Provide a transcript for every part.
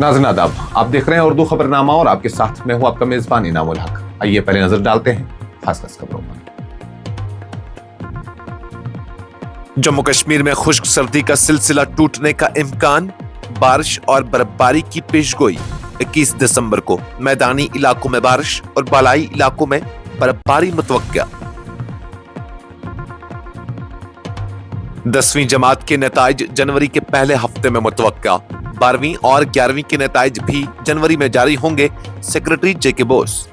नाज़रीन आदाब, आप देख रहे हैं उर्दू खबरनामा और आपके साथ मैं हूं आपका मेजबान इनामुल हक। आइए पहले नजर डालते हैं खास खबरों पर। जम्मू कश्मीर में खुश्क सर्दी का सिलसिला टूटने का इम्कान, बारिश और बर्फबारी की पेशगोई। 21 दिसंबर को मैदानी इलाकों में बारिश और बालाई इलाकों में बर्फबारी मुतवक्किया। 10वीं जमात के नताइज जनवरी के पहले हफ्ते में मुतवक्किया। 12वीं और 11वीं के नताइज भी जनवरी में जारी होंगे, सेक्रेटरी जेके बोस।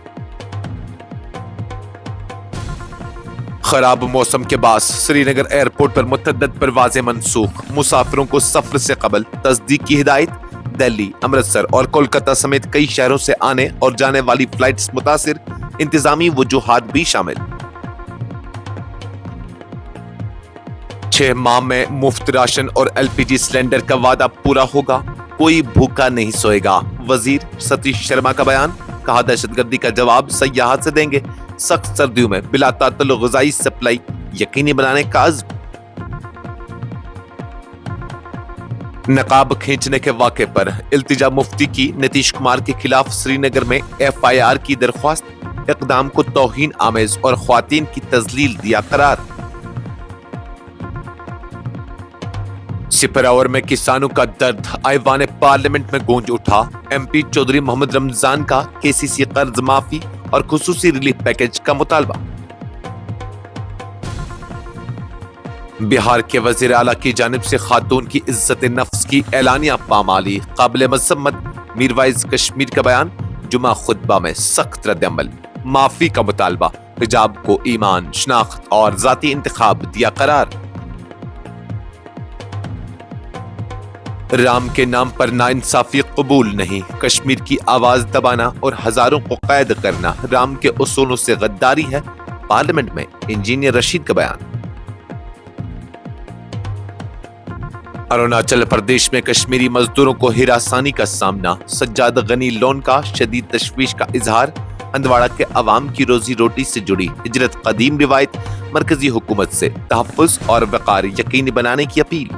खराब मौसम के बाद श्रीनगर एयरपोर्ट पर मुतअद्दिद परवाज़ें मनसूख। मुसाफिरों को सफर से कबल तस्दीक की हिदायत। दिल्ली, अमृतसर और कोलकाता समेत कई शहरों से आने और जाने वाली फ्लाइट्स मुतासिर, इंतजामी वजूहात भी शामिल। 6 माह में मुफ्त राशन और एलपीजी सिलेंडर का वादा पूरा होगा, कोई भूखा नहीं सोएगा। वजीर सतीश शर्मा का बयान, कहा दहशतगर्दी का जवाब सयाहत से देंगे। सख्त सर्दियों में बिला तातुल ग़िज़ाई सप्लाई यकीनी बनाने का अज़्म। नकाब खींचने के वाक़े पर इल्तिजा मुफ्ती की, नीतीश कुमार के खिलाफ श्रीनगर में FIR की दरख्वास्त। इक़दाम को तौहीन आमेज और ख्वातीन की तज़लील दिया करार। सिपरावर में किसानों का दर्द ऐवान पार्लियामेंट में गूंज उठा। MP चौधरी मोहम्मद रमजान का KCC कर्ज माफी और खुसूसी रिलीफ पैकेज का मुतालबा। बिहार के वजीर आला की जानिब से खातून की इज्जत नफ्स की एलानिया पामाली, काबिल मज़म्मत। मीरवाइज कश्मीर का बयान, जुमा खुतबा में सख्त रद्द-ए-अमल। माफी का मुतालबा, हिजाब को ईमान, शनाख्त और जाती इंतखाब दिया करार। राम के नाम पर नाइंसाफी कबूल नहीं, कश्मीर की आवाज दबाना और हजारों को कैद करना राम के उसूलों से गद्दारी है। पार्लियामेंट में इंजीनियर रशीद का बयान। अरुणाचल प्रदेश में कश्मीरी मजदूरों को हिरासानी का सामना। सज्जाद गनी लोन का शदीद तशवीश का इजहार। हंदवाड़ा के अवाम की रोजी रोटी से जुड़ी हिजरत कदीम रिवायत, मरकजी हुकूमत से तहफ़्फ़ुज़ और वक़ार यकीनी बनाने की अपील।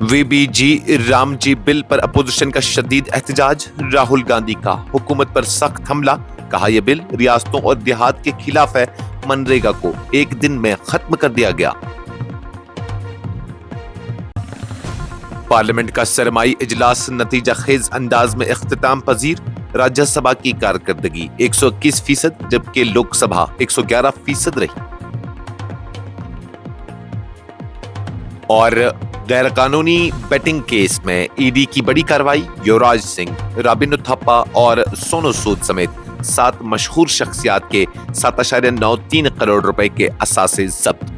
VBG रामजी बिल पर अपोजिशन का शदीद एहतजाज। राहुल गांधी का हुकूमत पर सख्त हमला, कहा यह बिल रियासतों और देहात के खिलाफ है। मनरेगा को एक दिन में खत्म कर दिया गया। पार्लियामेंट का सरमाई इजलास नतीजा खेज अंदाज में इख्तिताम पजीर। राज्यसभा की कारकर्दगी 121%, जबकि लोकसभा 111% रही। और गैर कानूनी बेटिंग केस में ईडी की बड़ी कार्रवाई। युवराज सिंह, राबिन थापा और सोनू सूद समेत 7 मशहूर शख्सियात के 7.93 करोड़ रुपए के असासे जब्त।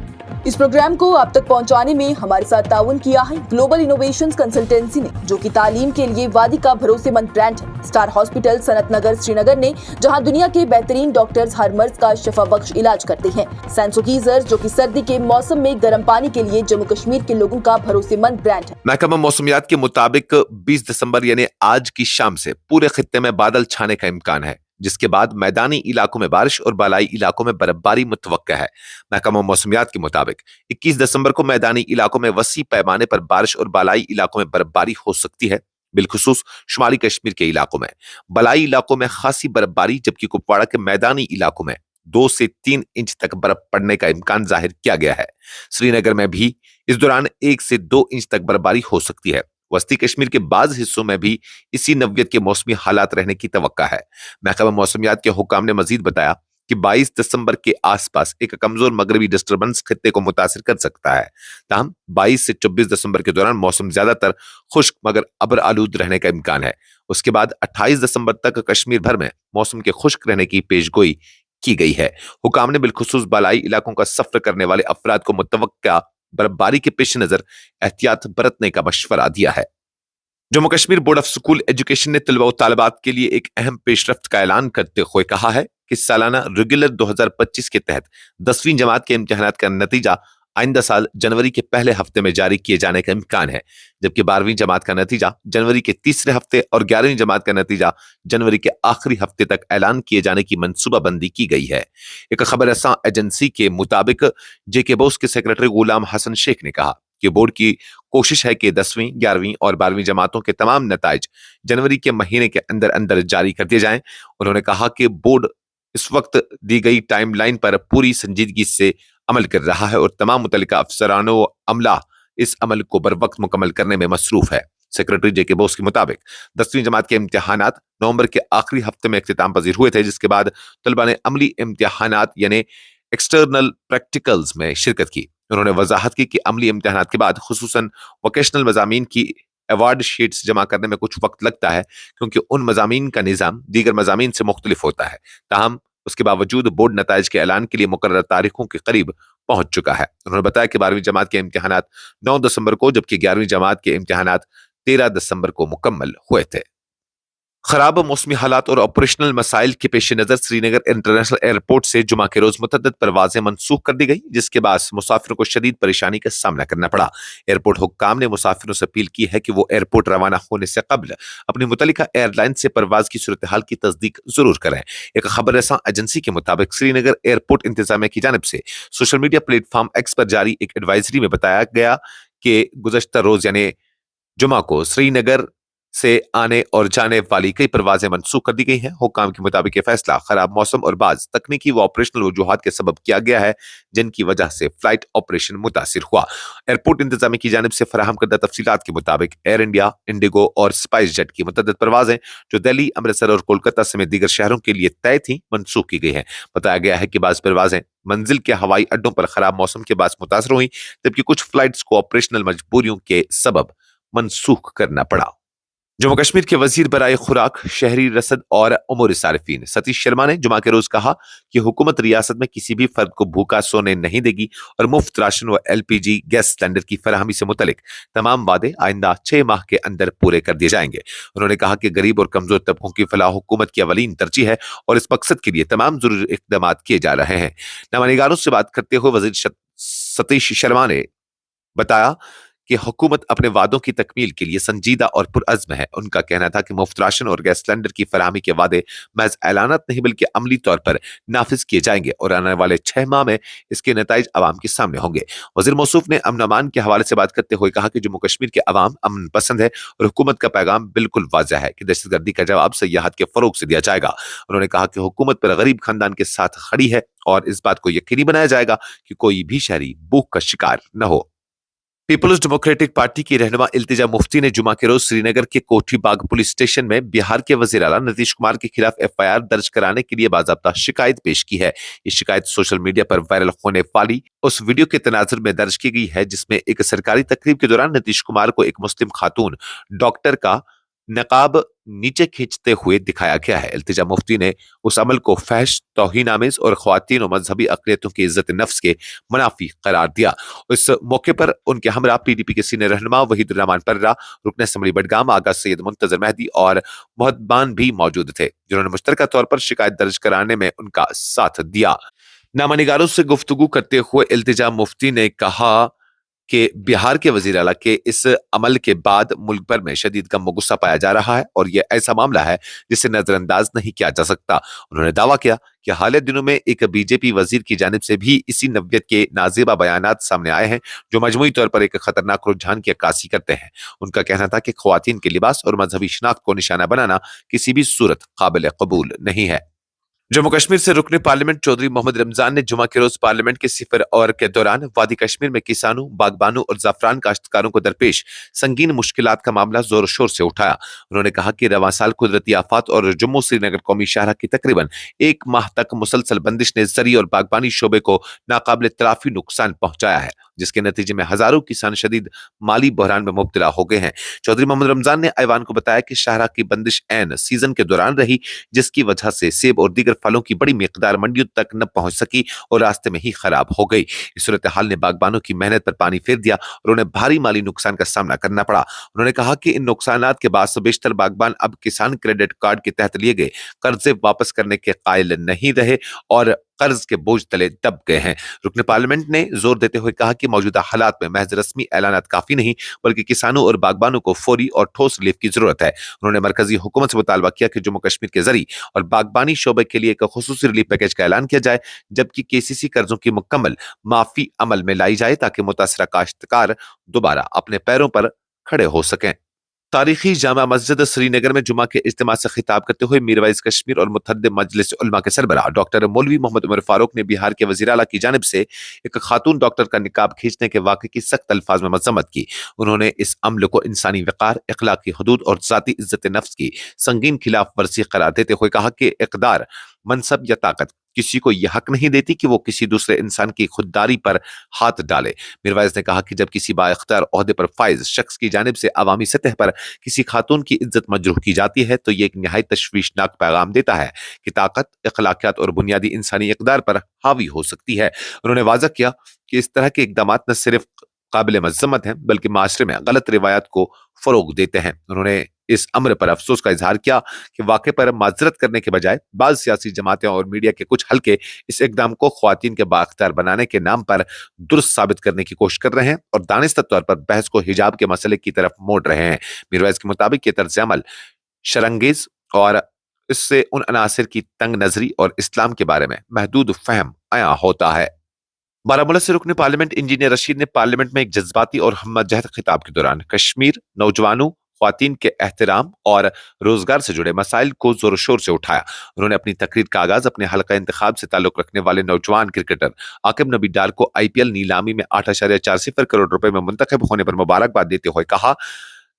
इस प्रोग्राम को आप तक पहुंचाने में हमारे साथ ताउन किया है ग्लोबल इनोवेशंस कंसल्टेंसी ने, जो कि तालीम के लिए वादी का भरोसेमंद ब्रांड है। स्टार हॉस्पिटल सनत नगर श्रीनगर ने, जहां दुनिया के बेहतरीन डॉक्टर्स हर मर्ज का शफा बख्श इलाज करते हैं। सैंसोगीजर, जो कि सर्दी के मौसम में गर्म पानी के लिए जम्मू कश्मीर के लोगों का भरोसेमंद ब्रांड है। महकमा मौसमियात के मुताबिक 20 दिसंबर यानी आज की शाम से पूरे खित्ते में बादल छाने का इम्कान है, जिसके बाद मैदानी इलाकों में बारिश और बालाई इलाकों में बर्फबारी मुतवक्किया है। महकमा मौसमियात के मुताबिक 21 दिसंबर को मैदानी इलाकों में वसी पैमाने पर बारिश और बालाई इलाकों में बर्फबारी हो सकती है, बिलखुसूस शुमाली कश्मीर के इलाकों में। बलाई इलाकों में खासी बर्फबारी, जबकि कुपवाड़ा के मैदानी इलाकों में 2 से 3 इंच तक बर्फ पड़ने का इम्कान जाहिर किया गया है। श्रीनगर में भी इस दौरान 1 से 2 इंच तक बर्फबारी हो सकती है। वस्ती कश्मीर के बाज़ हिस्सों में भी इसी नौयत के मौसमी हालात रहने की तवक्का है। महकमा मौसमियात के हुकाम ने मजीद बताया कि 22 दिसंबर के आसपास एक कमजोर मगरबी डिस्टर्बेंस खित्ते को मुतासिर कर सकता है। ताहम 22 से 24 दिसंबर के दौरान मौसम ज्यादातर खुश्क मगर अबर आलूद रहने का इम्कान है। उसके बाद 28 दिसंबर तक कश्मीर भर में मौसम के खुश्क रहने की पेशगोई की गई है। हुकाम ने बिलखुसूस बालाई इलाकों का सफर करने वाले अफराद को मुतवक्का बर्फबारी के पेश नजर एहतियात बरतने का मशवरा दिया है। Jammu Kashmir board of school education ने तलबा व तालिबात के लिए एक अहम पेशरफ्त का ऐलान करते हुए कहा है कि सालाना रेगुलर 2025 के तहत 10वीं जमात के इम्तिहानात का नतीजा आइंदा साल जनवरी के पहले हफ्ते में जारी किए जाने का इम्कान है, जबकि 12वीं जमात का नतीजा जनवरी के तीसरे हफ्ते और 11वीं जमात का नतीजा जनवरी के आखिरी हफ्ते तक ऐलान किए जाने की मंसूबाबंदी की गई है। एक खबर रसां एजेंसी के मुताबिक जेके बोस के सेक्रेटरी गुलाम हसन शेख ने कहा कि जबकि बोर्ड की कोशिश है कि 10वीं, 11वीं और 12वीं जमातों के तमाम नताइज जनवरी के महीने के अंदर अंदर जारी कर दिए जाएं। उन्होंने कहा कि बोर्ड इस वक्त दी गई टाइमलाइन पर पूरी संजीदगी से अमल कर रहा है और तमाम मुतल्लिका अफसरान व अमला इस अमल को बर वक्त मुकम्मल करने में मसरूफ है। सेक्रेटरी जेके बोस के मुताबिक 10वीं जमात के इम्तिहानात नवंबर के आखिरी हफ्ते में इख्तिताम पजीर हुए थे, जिसके बाद तलबा ने अमली इम्तिहानात यानी एक्सटर्नल प्रैक्टिकल्स में शिरकत की। उन्होंने वजाहत की कि अमली इम्तिहानात के बाद खुसूसन वोकेशनल मजामीन की अवार्ड शीट्स जमा करने में कुछ वक्त लगता है, क्योंकि उन मजामीन का निज़ाम दीगर मजामीन से मुख्तलिफ होता है। ताहम उसके बावजूद बोर्ड नताइज के ऐलान के लिए मुकर्रर तारीखों के करीब पहुंच चुका है। उन्होंने बताया कि 12वीं जमात के इम्तिहानात 9 दिसंबर को, जबकि 11वीं जमात के इम्तिहानात 13 दिसंबर को मुकम्मल हुए थे। खराब मौसमी हालात और ऑपरेशनल मसाइल के पेश नजर श्रीनगर इंटरनेशनल एयरपोर्ट से जुमा के रोज मुतअद्दिद परवाजें मनसूख कर दी गई, जिसके बाद मुसाफिरों को शदीद परेशानी का सामना करना पड़ा। एयरपोर्ट हुक्काम ने मुसाफिरों से अपील की है कि वो एयरपोर्ट रवाना होने से कबल अपनी मुतल्लिका एयरलाइन से परवाज की सूरत हाल की तस्दीक जरूर करें। एक खबर रसां एजेंसी के मुताबिक श्रीनगर एयरपोर्ट इंतजामिया की जानिब से सोशल मीडिया प्लेटफॉर्म एक्स पर जारी एक एडवाइजरी में बताया गया कि गुज़श्ता रोज यानी जुमा को श्रीनगर से आने और जाने वाली कई परवाजें मनसूख कर दी गई हैं। हुक्काम के मुताबिक ये फैसला खराब मौसम और बाज तकनीकी व ऑपरेशनल वजूहात के सबब किया गया है, जिनकी वजह से फ्लाइट ऑपरेशन मुतासिर हुआ। एयरपोर्ट इंतजामिया की जानिब से फराहम करदा तफसीलात के मुताबिक एयर इंडिया, इंडिगो और स्पाइस जेट की मुतअद्दिद परवाजें जो दिल्ली, अमृतसर और कोलकाता समेत दीगर शहरों के लिए तय थी, मनसूख की गई हैं। बताया गया है कि बाज़ परवाजें मंजिल के हवाई अड्डों पर खराब मौसम के बाद मुतासर हुई, जबकि कुछ फ्लाइट्स को ऑपरेशनल मजबूरियों के सबब मनसूख करना पड़ा। जम्मू कश्मीर के वजीर बराए खुराक, शहरी रसद और उमूर सारिफीन सतीश शर्मा ने जुमा के रोज कहा कि हुकूमत रियासत में किसी भी फर्द को भूखा सोने नहीं देगी और मुफ्त राशन व LPG गैस सिलेंडर की फराहमी से मुतलिक तमाम वादे आइंदा 6 माह के अंदर पूरे कर दिए जाएंगे। उन्होंने कहा कि गरीब और कमजोर तबकों की फलाह हुकूमत की अवलीन तरजीह है और इस मकसद के लिए तमाम जरूरी इकदाम किए जा रहे हैं। नवानिगारों से बात करते हुए वजीर सतीश शर्मा ने बताया कि हुकूमत अपने वादों की तकमील के लिए संजीदा और पुरअज़्म है। उनका कहना था कि मुफ्त राशन और गैस सिलेंडर की फराहमी के वादे महज ऐलानात नहीं बल्कि अमली तौर पर नाफिज किए जाएंगे और आने वाले 6 माह में इसके नताइज अवाम के सामने होंगे। वज़ीर मौसूफ ने अमन अमान के हवाले से बात करते हुए कहा कि जम्मू कश्मीर के अवाम अमन पसंद है और हुकूमत का पैगाम बिल्कुल वाज़ह है कि दहशतगर्दी का जवाब सयाहत के फरोग से दिया जाएगा। उन्होंने कहा कि हुकूमत पर गरीब खानदान के साथ खड़ी है और इस बात को यकीनी बनाया जाएगा कि कोई भी शहरी भूख का शिकार न हो। पीपल्स डेमोक्रेटिक पार्टी की रहनुमा इल्तिजा मुफ्ती ने जुमा के रोज श्रीनगर के कोठी बाग पुलिस स्टेशन में बिहार के वजीर आला नीतीश कुमार के खिलाफ FIR दर्ज कराने के लिए बाज़ाब्ता शिकायत पेश की है। ये शिकायत सोशल मीडिया पर वायरल होने वाली उस वीडियो के तनाजुर में दर्ज की गई है, जिसमें एक सरकारी तकरीब के दौरान नीतीश कुमार को एक मुस्लिम खातून डॉक्टर का नकाब नीचे खींचते हुए दिखाया गया है। इल्तिजा मुफ्ती ने उस अमल को फहश, तौहीन-आमेज और ख्वातीन और मजहबी अक़लियतों की इज्जत नफ्स के मुनाफी करार दिया। इस मौके पर उनके हमरा PDP के सीनियर रहनुमा वहीदुर रहमान पर्रा, रुकन असम्बली बडगाम आगा सैयद मुंतजर मेहदी और मोहब्बान भी मौजूद थे, जिन्होंने मुश्तरका तौर पर शिकायत दर्ज कराने में उनका साथ दिया। नामानिगारों से गुफ्तगू करते हुए इल्तिजा मुफ्ती ने कहा कि बिहार के वजीर आला के इस अमल के बाद मुल्क भर में शदीद गम गुस्सा पाया जा रहा है और यह ऐसा मामला है जिसे नजरअंदाज नहीं किया जा सकता। उन्होंने दावा किया कि हालिया दिनों में एक BJP वजीर की जानिब से भी इसी नव्यत के नाजेबा बयानात सामने आए हैं, जो मजमूई तौर पर एक खतरनाक रुझान की अक्कासी करते हैं। उनका कहना था कि ख्वातीन के लिबास और मजहबी शनाख्त को निशाना बनाना किसी भी सूरत काबिल कबूल नहीं है। जम्मू कश्मीर से रुकने पार्लियामेंट चौधरी मोहम्मद रमजान ने जुमा के रोज पार्लियामेंट के सिफर और के दौरान वादी कश्मीर में किसानों, बागबानों और ज़ाफ़रान काश्तकारों को दरपेश संगीन मुश्किलात का मामला जोर शोर से उठाया। उन्होंने कहा कि रवां साल कुदरती आफात और जम्मू श्रीनगर कौमी शाहराह की तकरीबन 1 माह तक मुसलसल बंदिश ने ज़री और बागबानी शोबे को नाकाबिल तलाफी नुकसान पहुंचाया है, जिसके नतीजे में हजारों किसान शदीद माली बहरान में मुब्तला हो गए हैं। चौधरी मोहम्मद रमजान ने ऐवान को बताया कि शाहराह की बंदिश ऐन सीजन के दौरान रही, जिसकी वजह से सेब और दीगर फलों की बड़ी मिकदार मंडियों तक न पहुंच सकी और रास्ते में ही खराब हो गई। इस सूरत हाल ने बागबानों की मेहनत पर पानी फेर दिया और उन्हें भारी माली नुकसान का सामना करना पड़ा। उन्होंने कहा कि इन नुकसानात के बाद बेशतर बागबान अब किसान क्रेडिट कार्ड के तहत लिए गए कर्जे वापस करने के कायल नहीं रहे और कर्ज के बोझ तले दब गए हैं। रुकन पार्लियामेंट ने जोर देते हुए कहा कि मौजूदा हालात में महज रस्मी ऐलानात काफी नहीं, बल्कि किसानों और बागबानों को फौरी और ठोस रिलीफ की जरूरत है। उन्होंने मरकजी हुकूमत से मुतालबा किया कि जम्मू कश्मीर के जरिए और बागबानी शोबे के लिए एक खुसूसी रिलीफ पैकेज का ऐलान किया जाए, जबकि केसीसी कर्जों की मुकम्मल माफी अमल में लाई जाए ताकि मुतासरा काश्तकार दोबारा अपने पैरों पर खड़े हो सकें। तारीखी जामा मस्जिद श्रीनगर में जुमा के इज्तिमा से खिताब करते हुए मीरवाइज कश्मीर और मुतहद्दिद मजलिस उलमा के सरबराह डॉक्टर मौलवी मोहम्मद उमर फारूक ने बिहार के वजीर आला की जानिब से एक खातून डॉक्टर का निकाब खींचने के वाक़े की सख्त अल्फाज में मजम्मत की। उन्होंने इस अमल को इंसानी वक़ार, अखलाकी हदूद और ज़ाती इज्जत नफ्स की संगीन खिलाफ वर्जी करार देते हुए कहा कि इक़दार, मनसब या ताकत किसी को यह हक नहीं देती कि वो किसी दूसरे इंसान की खुददारी पर हाथ डाले। मीरवाइज ने कहा कि जब किसी बाइख्तियार ओहदे पर फाइज शख्स की जानिब से अवामी सतह पर किसी खातून की इज्जत मजरूह की जाती है तो ये एक नहायत तशवीशनाक पैगाम देता है कि ताकत, अखलाकियात और बुनियादी इंसानी इक़दार पर हावी हो सकती है। उन्होंने वाज़ह किया कि इस तरह के इक़दामात न सिर्फ काबिल मज़म्मत हैं, बल्कि माशरे में गलत रिवायात को फ़रोग़ देते हैं। उन्होंने इस अम्र पर अफसोस का इजहार किया कि वाक़े पर माजरत करने के बजाय बाज़ सियासी जमातें और मीडिया के कुछ हल्के इस इक़दाम को ख्वातीन के बाख्तियार बनाने के नाम पर दुरुस्त साबित करने की कोशिश कर रहे हैं और दानिस्ता तौर पर बहस को हिजाब के मसले की तरफ मोड़ रहे हैं। मीरवाइज के मुताबिक ये तर्ज अमल शरंगेज और इससे उन अनासिर की तंग नजरी और इस्लाम के बारे में महदूद फहम आया होता है। बारामूला से रुकने पार्लियामेंट इंजीनियर रशीद ने पार्लियामेंट में एक जज्बाती और हमजहत खिताब के दौरान कश्मीर, नौजवानों, ख्वातीन के एहतराम और रोजगार से जुड़े मसाइल को जोर शोर से उठाया। उन्होंने अपनी तकरीर का आगाज अपने हल्का इंतखाब से ताल्लुक रखने वाले नौजवान क्रिकेटर आकिब नबी डार को IPL नीलामी में 8.40 करोड़ रुपए में मुंतखब होने पर मुबारकबाद देते हुए कहा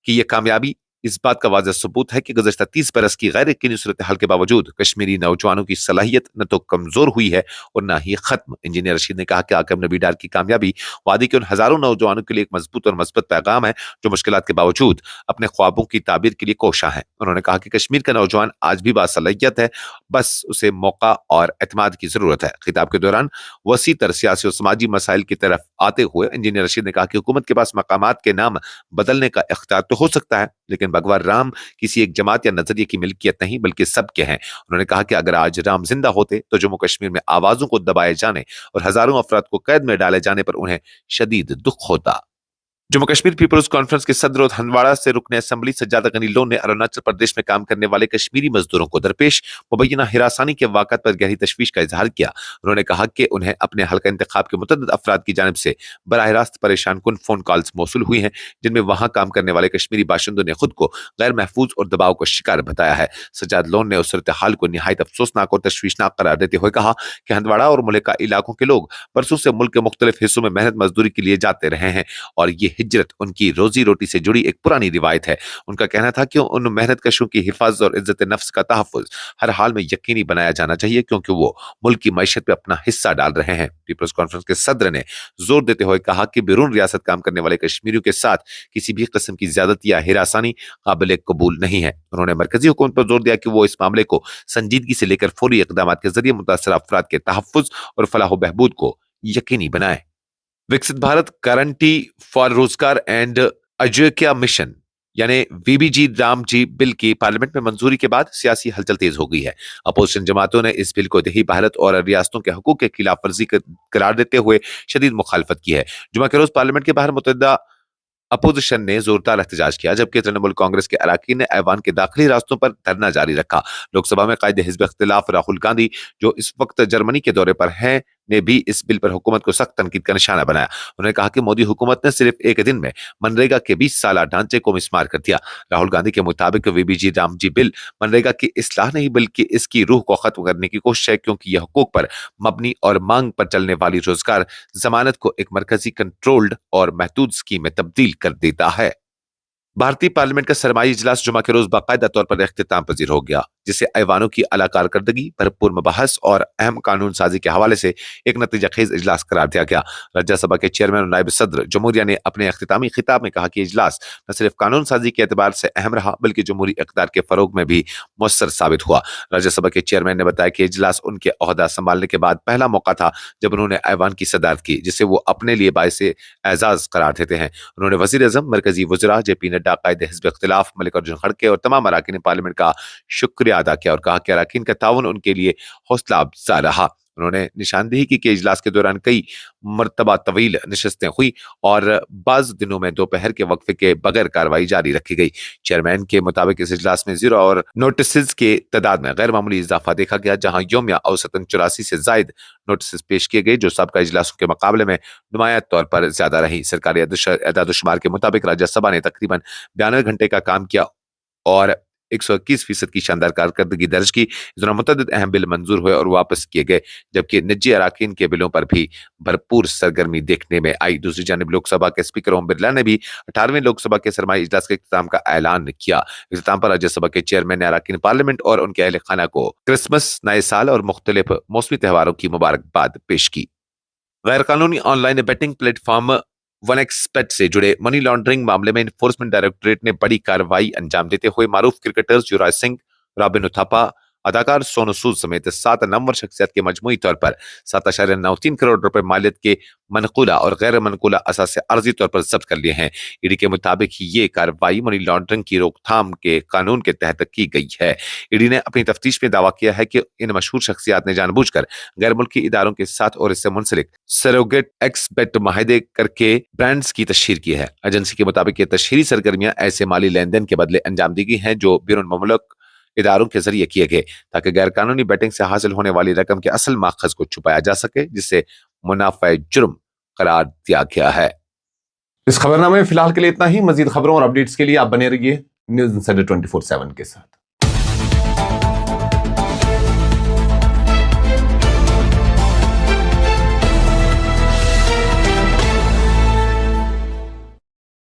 कि यह कामयाबी इस बात का वाज़ेह सबूत है कि गुज़श्ता 30 बरस की गैर यकीनी सूरत हाल के बावजूद कश्मीरी नौजवानों की सलाहियत न तो कमजोर हुई है और न ही खत्म। इंजीनियर रशीद ने कहा कि आकिब नबी डार की कामयाबी वादी के उन हजारों नौजवानों के लिए एक मजबूत और मस्बत पैगाम है जो मुश्किलात के बावजूद अपने ख्वाबों की ताबीर के लिए कोशा है। उन्होंने कहा कि कश्मीर का नौजवान आज भी बासलाहियत है, बस उसे मौका और एतमाद की जरूरत है। खिताब के दौरान वसी तर सियासी और समाजी मसाइल की तरफ आते हुए इंजीनियर रशीद ने कहा कि हुकूमत के पास मकामात के नाम बदलने का इख्तियार तो हो सकता है, लेकिन भगवान राम किसी एक जमात या नजरिए की मिल्कियत नहीं बल्कि सबके हैं। उन्होंने कहा कि अगर आज राम जिंदा होते तो जम्मू कश्मीर में आवाजों को दबाए जाने और हजारों अफराद को कैद में डाले जाने पर उन्हें शदीद दुख होता। जम्मू कश्मीर पीपल्स कॉन्फ्रेंस के सदर और हंदवाड़ा से रुकने असेंबली सज्जादा गनी लोन ने अरुणाचल प्रदेश में काम करने वाले कश्मीरी मजदूरों को दरपेश मुबैना हिरासानी के वाक़ात पर गहरी तशवीश का इजहार किया। उन्होंने कहा कि उन्हें अपने हल्का इंतखाब के मुतअद्दिद अफराद की जानिब से बराह रास्त परेशान कुन फोन कॉल्स मौसूल हुई हैं, जिनमें वहां काम करने वाले कश्मीरी बाशिंदों ने खुद को गैर महफूज और दबाव का शिकार बताया है। सज्जाद लोन ने उस सूरत हाल को निहायत अफसोसनाक और तशवीशनाक करार देते हुए कहा कि हंदवाड़ा और मुल्का इलाकों के लोग बरसों से मुल्क के मुख्तलिफ हिस्सों में मेहनत मजदूरी के लिए जाते रहे हैं और ये हिजरत उनकी रोजी रोटी से जुड़ी एक पुरानी रिवायत है। उनका कहना था कि उन मेहनत कशों की हिफाजत और इज्जत नफ्स का तहफ़्फ़ुज़ हर हाल में यकीनी बनाया जाना चाहिए, क्योंकि वो मुल्क की मईशत पे अपना हिस्सा डाल रहे हैं। पीपल्स कॉन्फ्रेंस के सदर ने जोर देते हुए कहा कि बैरून रियासत काम करने वाले कश्मीरियों के साथ किसी भी किस्म की ज्यादती या हिरासानी काबिल कबूल नहीं है। उन्होंने मरकजी हुकूमत पर जोर दिया कि वो इस मामले को संजीदगी से लेकर फौरी इक़दाम के जरिए मुतासर अफराद के तहफ़्फ़ुज़ और फलाह बहबूद को यकीनी बनाए। विकसित भारत गारंटी फॉर रोजगार एंड आजीविका मिशन यानी VBG रामजी बिल की पार्लियामेंट में मंजूरी के बाद सियासी हलचल तेज हो गई है। अपोजिशन जमातों ने इस बिल को देही भारत और रियासतों के हकूक के खिलाफ वर्जी करार देते हुए शदीद मुखालफत की है। जुमा के रोज पार्लियामेंट के बाहर मुतअद्दिदा अपोजिशन ने जोरदार एहतजाज किया, जबकि तृणमूल कांग्रेस के अराकीन ने ऐवान के दाखिली रास्तों पर धरना जारी रखा। लोकसभा में कायदे हिज़्ब इख्तिलाफ राहुल गांधी, जो इस वक्त जर्मनी के दौरे पर हैं, ने भी इस बिल पर हुकूमत को सख्त तनकीद का निशाना बनाया। उन्होंने कहा कि मोदी हुकूमत ने सिर्फ एक दिन में मनरेगा के 20 साला ढांचे को मिसमार कर दिया। राहुल गांधी के मुताबिक VBG रामजी बिल मनरेगा की इस्लाह नहीं बल्कि इसकी रूह को खत्म करने की कोशिश है, क्योंकि यह हुकूक पर मबनी और मांग पर चलने वाली रोजगार जमानत को एक मरकजी कंट्रोल्ड और महदूद स्कीम में तब्दील कर देता है। भारतीय पार्लियामेंट का सरमाई इजलास जुमा के रोज बाकायदा तौर पर इख्तिताम पजीर हो गया, जिसे ऐवानों की अला कारकर्दगी, भरपूर मबाहस और अहम कानून साजी के हवाले से एक नतीजा खेज इजलास करार दिया गया। राज्यसभा के चेयरमैन और नायब सदर जमहूरिया ने अपने इख्तितामी खिताब में कहा कि इजलास न सिर्फ कानून साजी के एतबार से अहम रहा बल्कि जमहूरी इक़्तिदार के फरोग में भी मुअस्सर साबित हुआ। राज्यसभा के चेयरमैन ने बताया कि इजलास उनके ओहदा संभालने के बाद पहला मौका था जब उन्होंने ऐवान की सदारत की, जिसे वो अपने लिए बाइसे एजाज करार देते हैं। उन्होंने वज़ीर आज़म, मरकजी वज़रा JP नड्डा, कायदे हिज़्ब इख्तिलाफ मल्लिकार्जुन खड़गे और तमाम अराकीन पार्लियामेंट का शुक्रिया अदा किया और कहा कि अराकीन का ताउन उनके लिए हौसला अफजा रहा। انہوں نے نشاندہی کی کہ اجلاس کے دوران کئی مرتبہ طویل نشستیں ہوئی اور بعض دنوں میں دوپہر کے وقفے کے بغیر کارروائی جاری رکھی گئی۔ چیئرمین کے مطابق اس اجلاس میں زیرو اور نوٹسز کے تعداد میں غیر معمولی اضافہ دیکھا گیا، جہاں یومیہ اوسطاً 84 سے زائد نوٹسز پیش کیے گئے، جو سابقہ اجلاسوں کے مقابلے میں نمایاں طور پر زیادہ رہی۔ سرکاری اعداد و شمار کے مطابق راجیہ سبھا نے تقریباً 92 گھنٹے کا کام کیا اور 121% کی شاندار کارکردگی درج کی۔ اس دوران متعدد اہم بل منظور ہوئے اور واپس کیے گئے، جبکہ نجی اراکین کے بلوں پر بھی بھرپور سرگرمی دیکھنے میں آئی۔ دوسری جانب لوک سبھا کے اسپیکر اوم برلا نے بھی 18ویں لوک سبھا کے سرمائی اجلاس کے اختتام کا اعلان کیا۔ اختتام پر راجیہ سبھا کے چیئرمین نے اراکین پارلیمنٹ اور ان کے اہل خانہ کو کرسمس، نئے سال اور مختلف موسمی تہواروں کی مبارکباد پیش کی۔ غیر قانونی online betting platform one X bet سے جڑے منی لانڈرنگ معاملے میں انفورسمنٹ ڈائریکٹوریٹ نے بڑی کارروائی انجام دیتے ہوئے معروف کرکٹرز یوراج سنگھ، رابن اتھاپا، اداکار سونو سود سمیت 7 نامور شخصیات کے مجموعی طور پر 7.93 کروڑ روپے مالیت کے منقولہ اور غیر منقولہ اثاثے عرضی طور پر ضبط کر لیے ہیں۔ ای ڈی کے مطابق یہ کارروائی منی لانڈرنگ کی روک تھام کے قانون کے تحت کی گئی ہے۔ ای ڈی نے اپنی تفتیش میں دعویٰ کیا ہے کہ ان مشہور شخصیات نے جان بوجھ کر غیر ملکی اداروں کے ساتھ اور اس سے منسلک سروگیٹ ایکس بیٹ معاہدے کر کے برانڈز کی تشہیر کی ہے۔ ایجنسی کے مطابق یہ تشہیری سرگرمیاں ایسے مالی لین دین کے بدلے انجام دی گئی ہیں جو بیرون مملک اداروں کے ذریعے کیے گئے، تاکہ غیر قانونی بیٹنگ سے حاصل ہونے والی رقم کے اصل ماخذ کو چھپایا جا سکے، جسے منافع جرم قرار دیا گیا ہے۔ اس خبرنامے میں فی الحال کے لیے اتنا ہی۔ مزید خبروں اور اپڈیٹس کے لیے آپ بنے رہیے نیوز انسائڈر 24/7 کے ساتھ۔